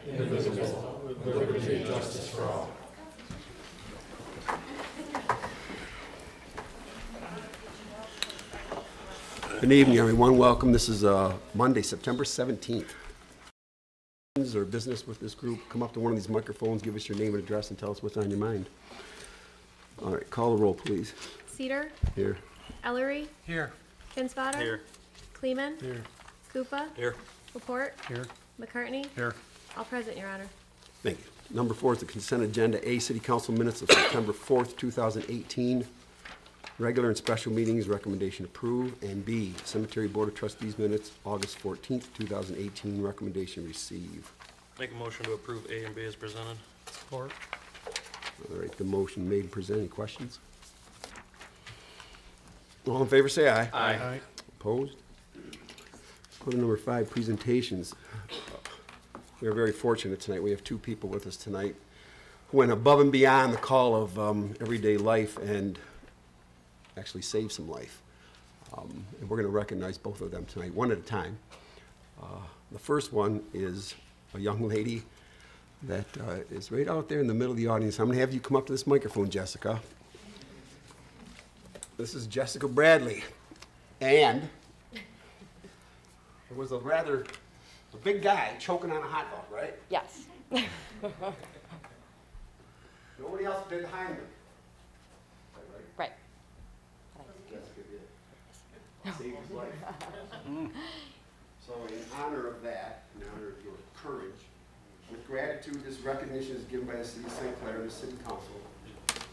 indivisible, with liberty and justice for all. Good evening, everyone. Welcome. This is Monday, September 17th. Or business with this group, come up to one of these microphones, give us your name and address, and tell us what's on your mind. All right, call the roll, please. Cedar. Here. Ellery. Here. Kinsfater. Here. Kleeman. Here. Koopa. Here. Laporte. Here. McCartney. Here. All present, Your Honor. Thank you. Number 4 is the consent agenda. A, City Council minutes of September 4th, 2018. Regular and special meetings, recommendation approved. And B, Cemetery Board of Trustees minutes, August 14th, 2018, recommendation receive. Make a motion to approve A and B as presented. Support. All right, the motion made and presented. Any questions? All in favor, say aye. Aye. Opposed? Go to number 5, presentations. We are very fortunate tonight. We have 2 people with us tonight who went above and beyond the call of everyday life and actually saved some life. And we're going to recognize both of them tonight, one at a time. The first one is a young lady that is right out there in the middle of the audience. I'm going to have you come up to this microphone, Jessica. This is Jessica Bradley. And there was a big guy choking on a hot dog, right? Yes. Nobody else did the Heimlich. Right. Jessica did. Saved his life. So in honor of that, in honor of your courage, with gratitude, this recognition is given by the City of St. Clair and the City Council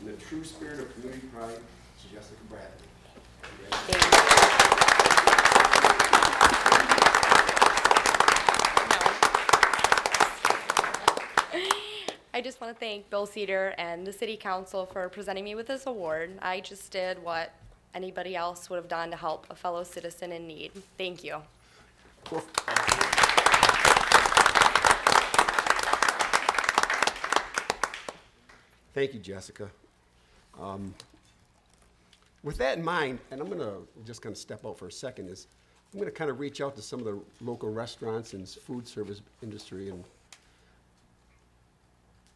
in the true spirit of community pride to Jessica Bradley. I just want to thank Bill Cedar and the City Council for presenting me with this award. I just did what anybody else would have done to help a fellow citizen in need. Thank you. Cool. Thank you, Jessica. With that in mind, and I'm just going to step out for a second, I'm going to kind of reach out to some of the local restaurants and food service industry and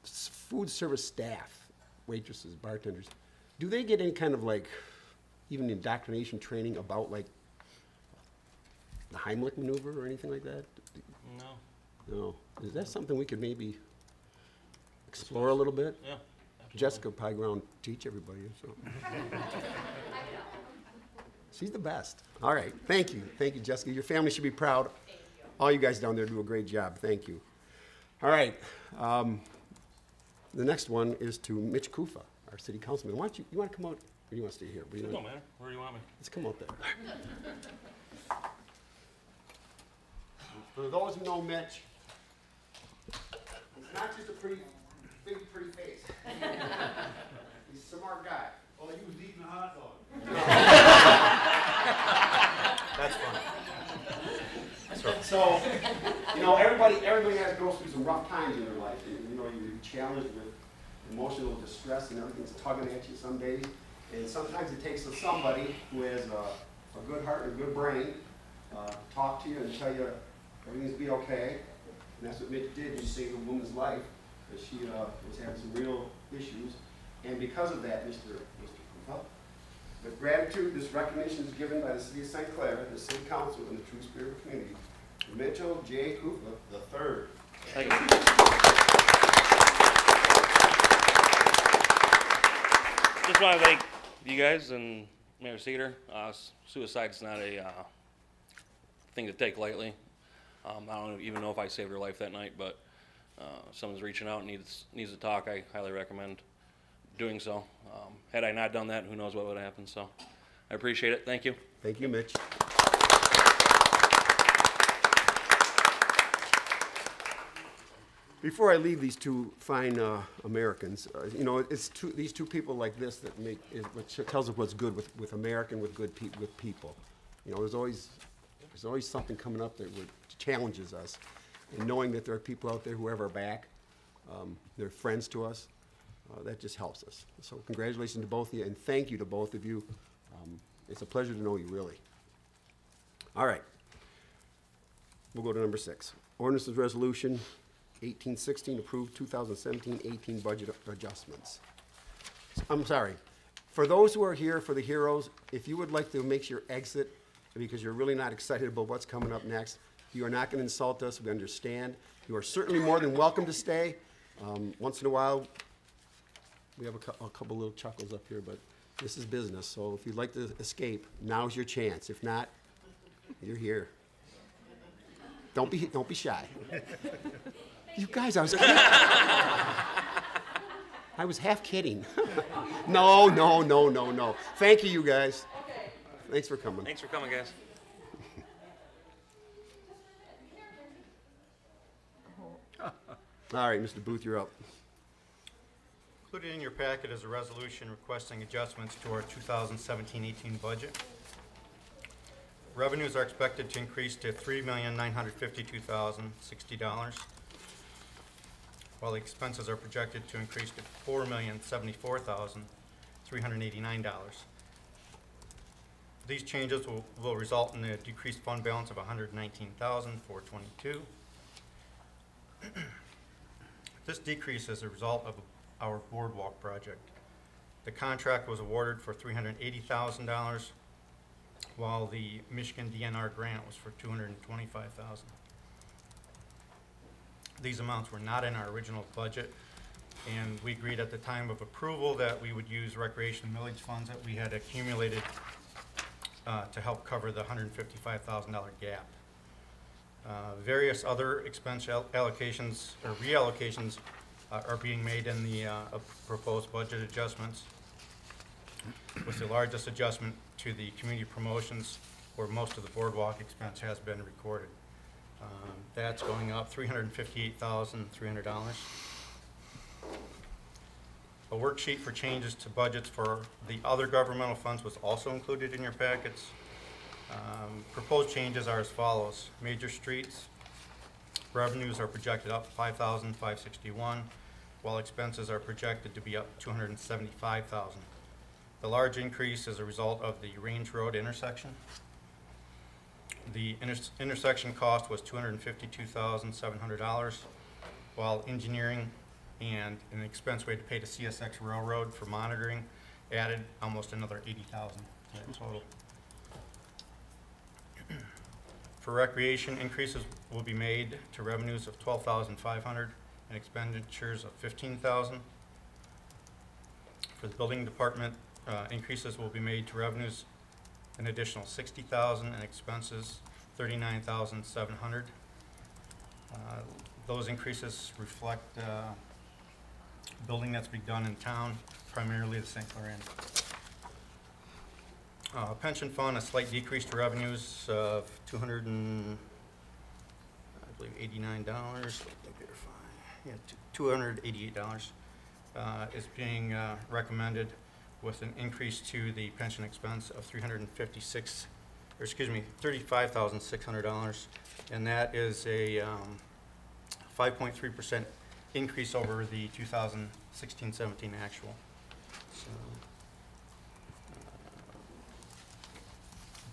food service staff, waitresses, bartenders. Do they get any kind of even indoctrination training about the Heimlich maneuver or anything like that? No. No. Is that something we could maybe explore a little bit? Yeah. Absolutely. Jessica probably go around and teach everybody. So. She's the best. All right. Thank you. Thank you, Jessica. Your family should be proud. Thank you. All you guys down there do a great job. Thank you. All right. The next one is to Mitch Koopa, our city councilman. Why don't you want to come out, or do you want to stay here? It don't matter. Where do you want me? Let's come out there. For those who know Mitch, he's not just a pretty face. He's a smart guy. Well, he was eating a hot dog. That's funny. So, everybody has to go through some rough times in their life. You're challenged with emotional distress and everything's tugging at you some days. And sometimes it takes somebody who has a good heart and a good brain talk to you and tell you everything's be okay. And that's what Mitch did. He saved a woman's life because she was having some real issues. And because of that, Mr. Koopa, with gratitude, this recognition is given by the City of St. Clair, the City Council, and the true spirit of community. Mitchell J. Koopa III. Thank you. Just want to thank you guys and Mayor Cedar. Suicide's not a thing to take lightly. I don't even know if I saved her life that night, but if someone's reaching out and needs to talk, I highly recommend doing so. Had I not done that, who knows what would have happened. So I appreciate it. Thank you. Thank you, Mitch. Before I leave these 2 fine Americans, it's these 2 people like this that make it, which tells us what's good with American, with good with people. There's always something coming up that challenges us, and knowing that there are people out there who have our back, they're friends to us, that just helps us. So congratulations to both of you, and thank you to both of you. It's a pleasure to know you, really. All right. We'll go to number 6. Ordinance and resolution 18-16, approved 2017-18 budget adjustments. I'm sorry. For those who are here for the heroes, if you would like to make your exit because you're really not excited about what's coming up next, you are not going to insult us. We understand. You are certainly more than welcome to stay. Once in a while, we have a couple little chuckles up here, but this is business. So if you'd like to escape, now's your chance. If not, you're here. Don't be shy. You guys, I was kidding. I was half kidding. No. Thank you, you guys. Thanks for coming. Thanks for coming, guys. All right, Mr. Booth, you're up. Included in your packet is a resolution requesting adjustments to our 2017-18 budget. Revenues are expected to increase to $3,952,060, while the expenses are projected to increase to $4,074,389. These changes will result in a decreased fund balance of $119,422. This decrease is a result of our boardwalk project. The contract was awarded for $380,000, while the Michigan DNR grant was for $225,000. These amounts were not in our original budget, and we agreed at the time of approval that we would use recreation millage funds that we had accumulated to help cover the $155,000 gap. Various other expense allocations or reallocations are being made in the proposed budget adjustments, with the largest adjustment to the community promotions, where most of the boardwalk expense has been recorded. That's going up $358,300. A worksheet for changes to budgets for the other governmental funds was also included in your packets. Proposed changes are as follows. Major streets, revenues are projected up $5,561, while expenses are projected to be up $275,000. The large increase is a result of the Range Road intersection. The intersection cost was $252,700, while engineering and an expense we had to pay to CSX Railroad for monitoring added almost another $80,000 to that total. For recreation, increases will be made to revenues of $12,500 and expenditures of $15,000. For the building department, increases will be made to revenues an additional $60,000 and expenses $39,700. Those increases reflect building that's being done in town, primarily the St. Clair Inn. Pension fund, a slight decrease to revenues of $289. Yeah, $288 is being recommended, with an increase to the pension expense of $35,600, and that is a 5.3% increase over the 2016-17 actual. So,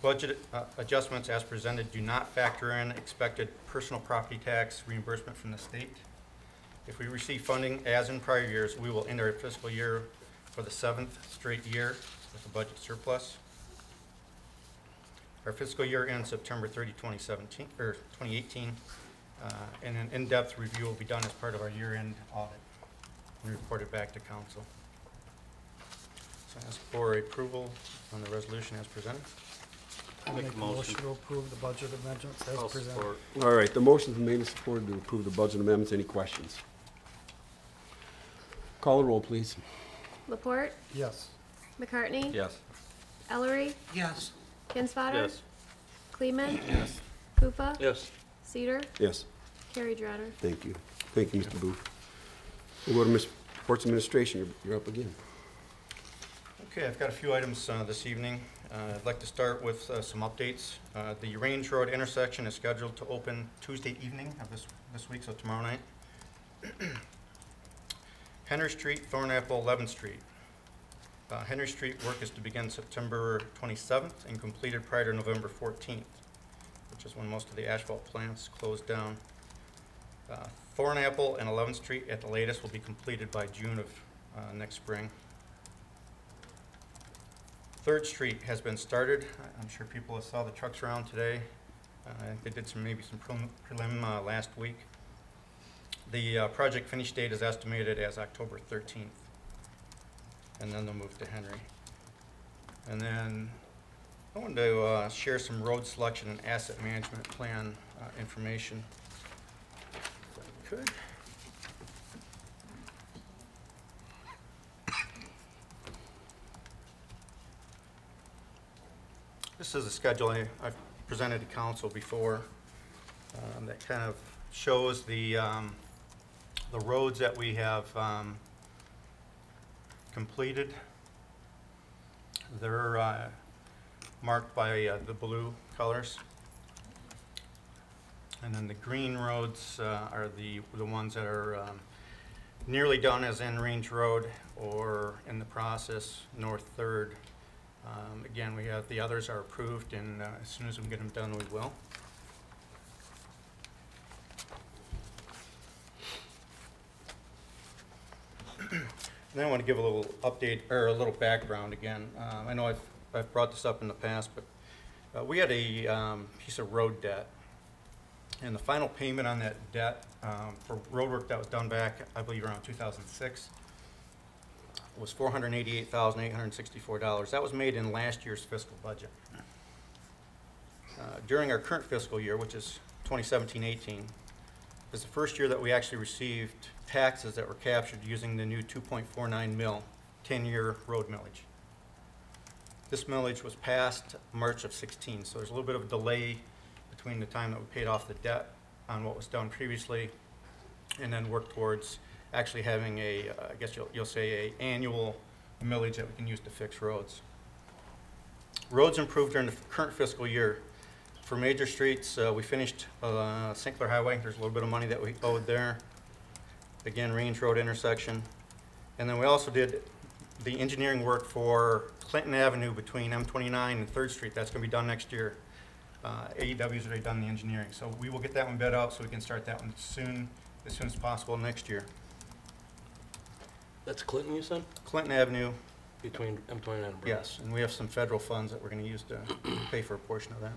budget adjustments as presented do not factor in expected personal property tax reimbursement from the state. If we receive funding as in prior years, we will end our fiscal year for the 7th straight year with a budget surplus. Our fiscal year ends September 30, 2018, and an in-depth review will be done as part of our year-end audit and reported back to council. So I ask for approval on the resolution as presented. I make a motion to approve the budget amendments as presented. All right, the motion's been made and supported to approve the budget amendments. Any questions? Call the roll, please. Laporte, Yes. McCartney, Yes. Ellery, Yes. Kinsfater, Yes. Kleeman, Yes. Kufa, Yes. Cedar, Yes. carried, Your Honor. Thank you. Thank you, Mr. Booth. We'll go to Ms. Reports Administration. You're up again. Okay, I've got a few items this evening. I'd like to start with some updates. The Range Road intersection is scheduled to open Tuesday evening of this week, so tomorrow night. Henry Street, Thornapple, 11th Street. Henry Street work is to begin September 27th and completed prior to November 14th, which is when most of the asphalt plants closed down. Thornapple and 11th Street at the latest will be completed by June of next spring. 3rd Street has been started. I'm sure people saw the trucks around today. They did maybe some prelim last week. The project finish date is estimated as October 13th. And then they'll move to Henry. And then I wanted to share some road selection and asset management plan information. If I could. This is a schedule I've presented to council before that kind of shows the roads that we have completed. They're marked by the blue colors. And then the green roads are the ones that are nearly done, as in Range Road, or in the process, North 3rd. Again, we have the others are approved, and as soon as we get them done, we will. And then I want to give a little update, or a little background again. I know I've brought this up in the past, but we had a piece of road debt, and the final payment on that debt for road work that was done back, I believe, around 2006, was $488,864. That was made in last year's fiscal budget. During our current fiscal year, which is 2017-18, is the first year that we actually received taxes that were captured using the new 2.49 mil 10-year road millage. This millage was passed March of 16, so there's a little bit of a delay between the time that we paid off the debt on what was done previously and then work towards actually having a, I guess you'll say, a annual millage that we can use to fix roads. Roads improved during the current fiscal year. For major streets, we finished St. Clair Highway. There's a little bit of money that we owed there. Again, Range Road intersection. And then we also did the engineering work for Clinton Avenue between M29 and 3rd Street. That's going to be done next year. AEW's already done the engineering. So we will get that one bid out so we can start that one as soon as possible next year. That's Clinton, you said? Clinton Avenue. Between M29 and Brown? Yes, and we have some federal funds that we're going to use to pay for a portion of that.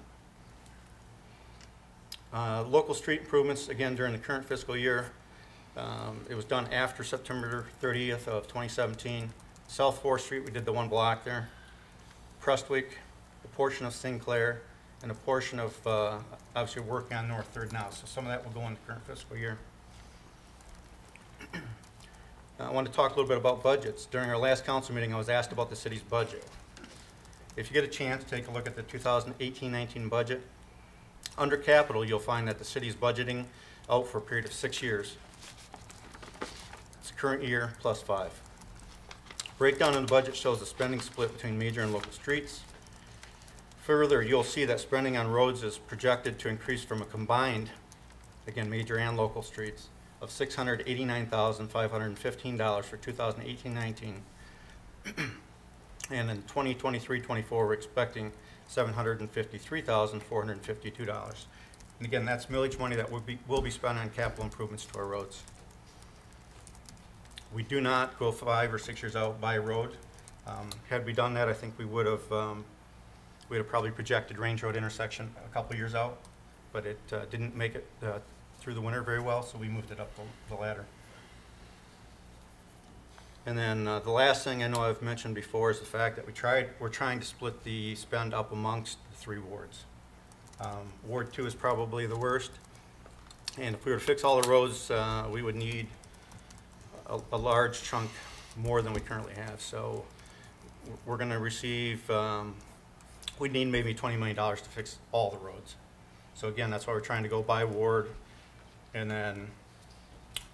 Local street improvements, again, during the current fiscal year. It was done after September 30th of 2017. South 4th Street, we did the one block there. Prestwick, a portion of Sinclair, and a portion of, obviously, working on North 3rd now. So some of that will go in the current fiscal year. I want to talk a little bit about budgets. During our last council meeting, I was asked about the city's budget. If you get a chance, take a look at the 2018-19 budget. Under capital, you'll find that the city's budgeting out for a period of 6 years. It's the current year plus 5. Breakdown in the budget shows the spending split between major and local streets. Further, you'll see that spending on roads is projected to increase from a combined, again, major and local streets, of $689,515 for 2018-19. And in 2023-24, we're expecting $753,452. And again, that's millage money that will be spent on capital improvements to our roads. We do not go 5 or 6 years out by road. Had we done that, I think we would have probably projected Range Road intersection a couple years out, but it didn't make it through the winter very well, so we moved it up the ladder. And then the last thing I know I've mentioned before is the fact that we're trying to split the spend up amongst the 3 wards. Ward 2 is probably the worst, and if we were to fix all the roads, we would need a large chunk more than we currently have. So we're going to receive, we need maybe $20 million to fix all the roads. So again, that's why we're trying to go by ward and then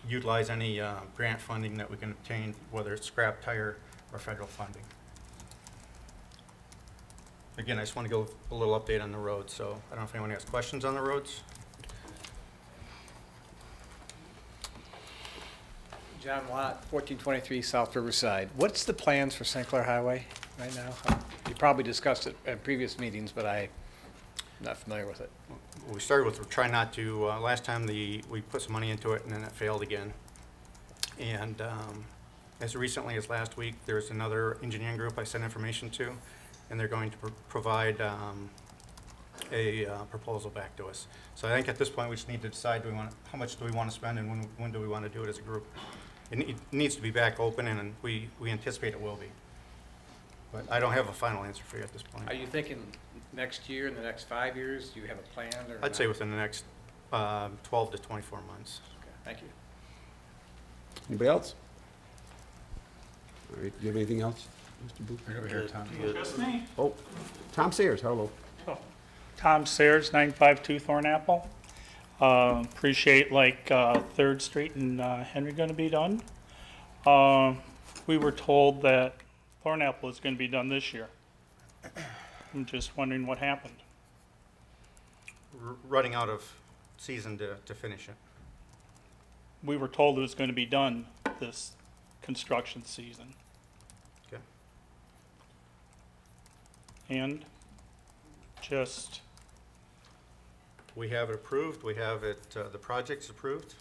utilize any grant funding that we can obtain, whether it's scrap tire or federal funding. Again, I just want to go a little update on the roads. So I don't know if anyone has questions on the roads. John Watt, 1423 South Riverside. What's the plans for St. Clair Highway right now? You probably discussed it at previous meetings, but I'm not familiar with it. we started with, we're trying not to, last time we put some money into it and then it failed again. And as recently as last week, there's another engineering group I sent information to, and they're going to provide a proposal back to us. So I think at this point we just need to decide, how much do we want to spend and when do we want to do it as a group. It needs to be back open, and we anticipate it will be. But I don't have a final answer for you at this point. Are you thinking next year, in the next 5 years? Do you have a plan or? I'd say within the next 12 to 24 months. Okay, thank you. Anybody else? All right, do you have anything else, Mr. Booth? Right over here, Tom. Just me? Oh, Tom Sayers, hello. Tom Sayers, 952 Thornapple. Appreciate 3rd Street and Henry going to be done. We were told that Thornapple is going to be done this year. I'm just wondering what happened. Running out of season to finish it. We were told it was going to be done this construction season. Okay. And just, We have it approved. We have it. The project's approved.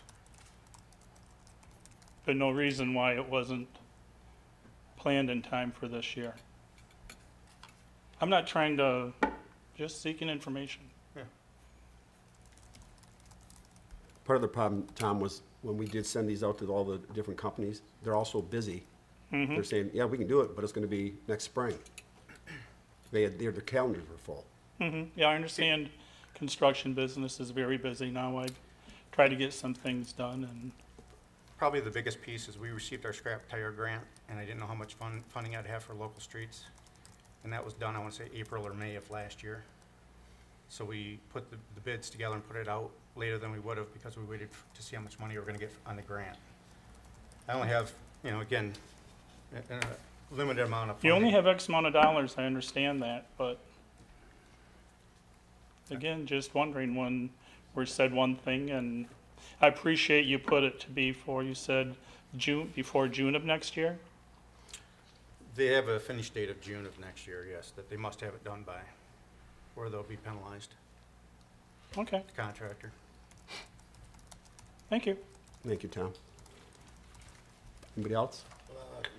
but no reason why it wasn't planned in time for this year. I'm not trying to, just seeking information. Part of the problem, Tom, was when we did send these out to all the different companies, they're all so busy. They're saying, yeah, we can do it, but it's gonna be next spring. Their calendars were full. Yeah, I understand construction business is very busy now. I try to get some things done, and Probably the biggest piece is we received our scrap tire grant, and I didn't know how much funding I'd have for local streets. And that was done, I want to say, April or May of last year. So we put the bids together and put it out later than we would have because we waited to see how much money we were going to get on the grant. I only have, again, a limited amount of you funding. only have X amount of dollars, I understand that, but again, just wondering when we said one thing, and I appreciate you put it to be for, you said June, before June of next year? They have a finish date of June of next year, yes, that they must have it done by, or they'll be penalized, Okay, the contractor. thank you. Thank you, Tom. Anybody else?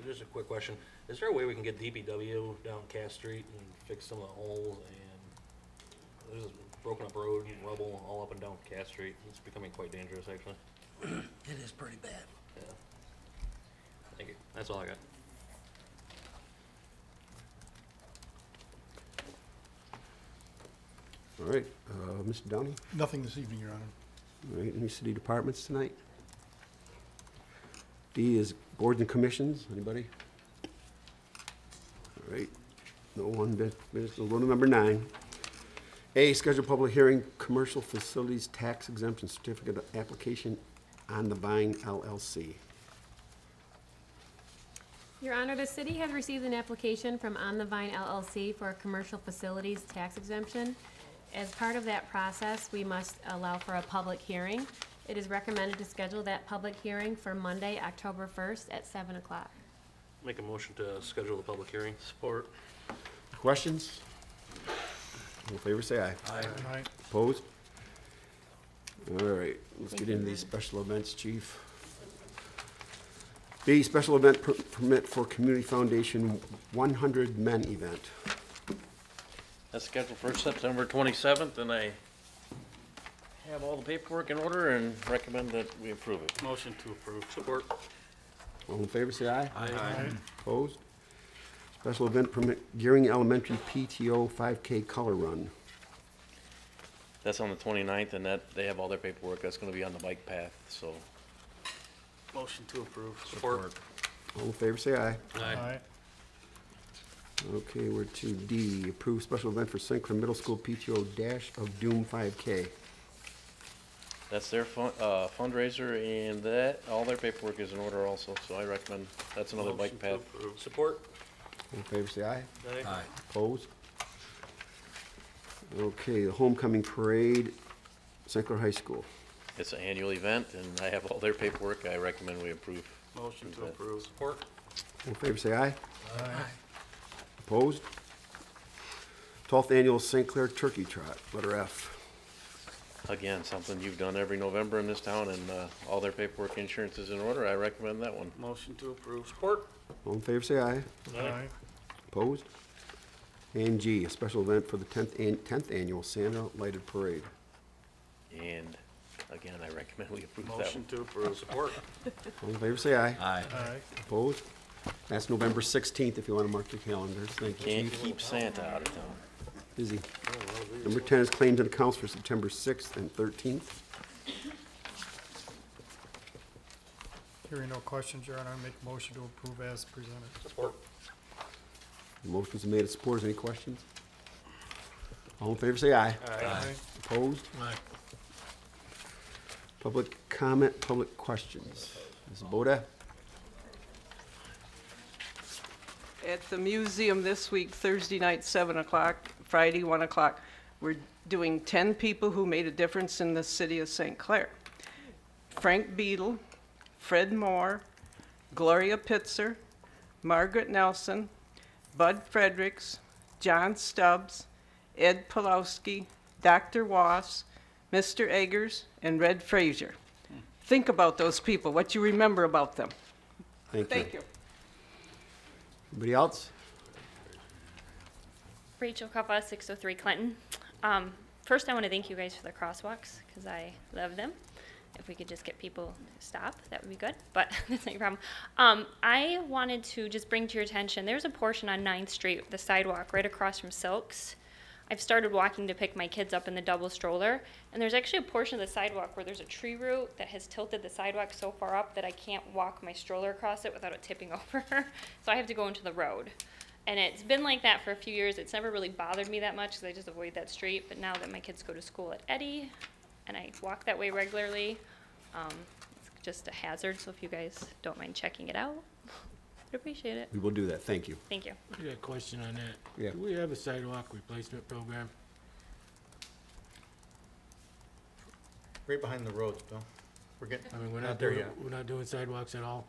Just a quick question. Is there a way we can get DPW down Cass Street and fix some of the holes? And there's a broken up road and rubble all up and down Cass Street. It's becoming quite dangerous, actually. It is pretty bad. Yeah. Thank you. That's all I got. All right, Mr. Downey? Nothing this evening, Your Honor. All right, any city departments tonight? D is boards and commissions, anybody? All right, no one, we'll go to number 9. A, schedule public hearing, commercial facilities tax exemption certificate application on the Vine LLC. Your Honor, the city has received an application from On the Vine LLC for a commercial facilities tax exemption. As part of that process, we must allow for a public hearing. It is recommended to schedule that public hearing for Monday, October 1st at 7 o'clock. Make a motion to schedule the public hearing. Support. Questions? All in favor, say aye. Aye. Opposed? All right, let's get into these special events, Chief. B, special event permit for Community Foundation 100 Men event. That's scheduled for September 27th, and I have all the paperwork in order and recommend that we approve it. Motion to approve. Support. All in favor, say aye. Aye. Opposed? Special event permit Gearing Elementary PTO 5K color run. That's on the 29th, and that, they have all their paperwork. That's gonna be on the bike path, so. Motion to approve. Support. All in favor, say aye. Aye. Okay, we're to D, approve special event for St. Clair Middle School PTO Dash of Doom 5K. That's their fundraiser, and that, all their paperwork is in order also, so I recommend, that's another bike path. Support. All in favor, say aye. Aye. Opposed? Okay, the homecoming parade, St. Clair High School. It's an annual event, and I have all their paperwork. I recommend we approve. Motion to approve. Support. All in favor, say aye. Opposed? 12th Annual St. Clair Turkey Trot, letter F. again, something you've done every November in this town, and all their paperwork, insurance is in order. I recommend that one. Motion to approve. Support. All in favor, say aye. Aye. Opposed? And G, a special event for the 10th annual Santa Lighted Parade. And again, I recommend we approve that Motion one. to approve. Support. All in favor, say aye. Aye. Aye. Opposed? That's November 16th, if you want to mark your calendars. Thank you, Can't Chief. keep Santa out of town. Busy. Number 10 is claims and accounts for September 6th and 13th. Hearing no questions, Your Honor, I make a motion to approve as presented. Support. The motion's made and supported. Any questions? All in favor, say aye. Aye. Opposed? Aye. Public comment, public questions. Ms. Boda? At the museum this week, Thursday night, 7 o'clock, Friday, 1 o'clock, we're doing 10 people who made a difference in the city of St. Clair. Frank Beadle, Fred Moore, Gloria Pitzer, Margaret Nelson, Bud Fredericks, John Stubbs, Ed Pulowski, Dr. Wass, Mr. Eggers, and Red Frazier. Think about those people, what you remember about them. Thank you. Anybody else? Rachel Cuffa, 603 Clinton. First, I want to thank you guys for the crosswalks, because I love them. If we could just get people to stop, that would be good, but that's not your problem. I wanted to just bring to your attention, there's a portion on 9th Street, the sidewalk right across from Silks. I've started walking to pick my kids up in the double stroller, and there's actually a portion of the sidewalk where there's a tree root that has tilted the sidewalk so far up that I can't walk my stroller across it without it tipping over. So I have to go into the road. And it's been like that for a few years. It's never really bothered me that much because I just avoid that street. But now that my kids go to school at Eddy, and I walk that way regularly, it's just a hazard. So if you guys don't mind checking it out, I'd appreciate it. We will do that. Thank you. Thank you. I got a question on that. Yeah. Do we have a sidewalk replacement program? Right behind the roads, Bill. We're getting, I mean, we're not not there doing, yet. we're not doing sidewalks at all?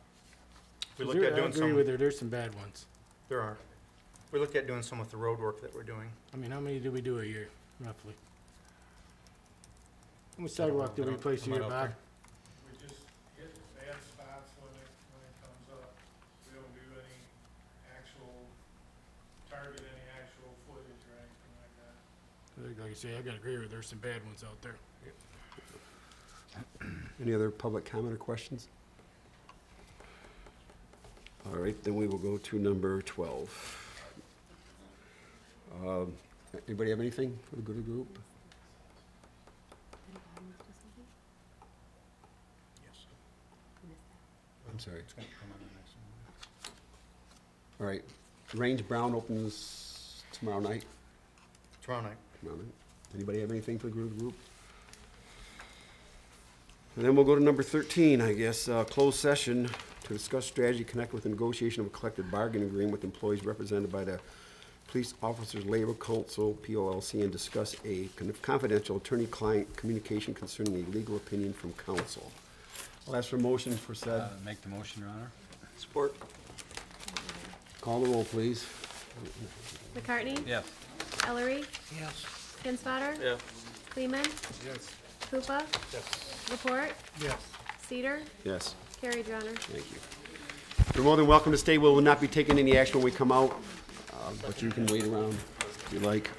We 'Cause looked at I doing agree some, with her, there's some bad ones. there are. We looked at doing some with the road work that we're doing. I mean, how many do we do a year, roughly? How much I don't sidewalk know. do we I don't- replace a I'm year, not out Bob? there. We just hit bad spots when it comes up. We don't do any actual, target any actual footage or anything like that. Like I say, I gotta agree with, there's some bad ones out there. Any other public comment or questions? All right, then we will go to number 12. Anybody have anything for the good of the group? Yes. I'm sorry. It's gonna come on the next one. All right, Range Brown opens tomorrow night. Tomorrow night. Tomorrow night. Anybody have anything for the good of the group? And then we'll go to number 13, I guess, closed session to discuss strategy connect with the negotiation of a collective bargaining agreement with employees represented by the Police Officers Labor Council, POLC, and discuss a confidential attorney-client communication concerning a legal opinion from counsel. I'll ask for a motion for said. Make the motion, Your Honor. Support. Call the roll, please. McCartney? Yes. Ellery? Yes. Kinsfater? Yeah. Kleeman? Yes. Koopa? Yes. Laporte? Yes. Cedar? Yes, Carried, Your Honor. thank you. You're more than welcome to stay. We will not be taking any action when we come out, but you can wait around if you like.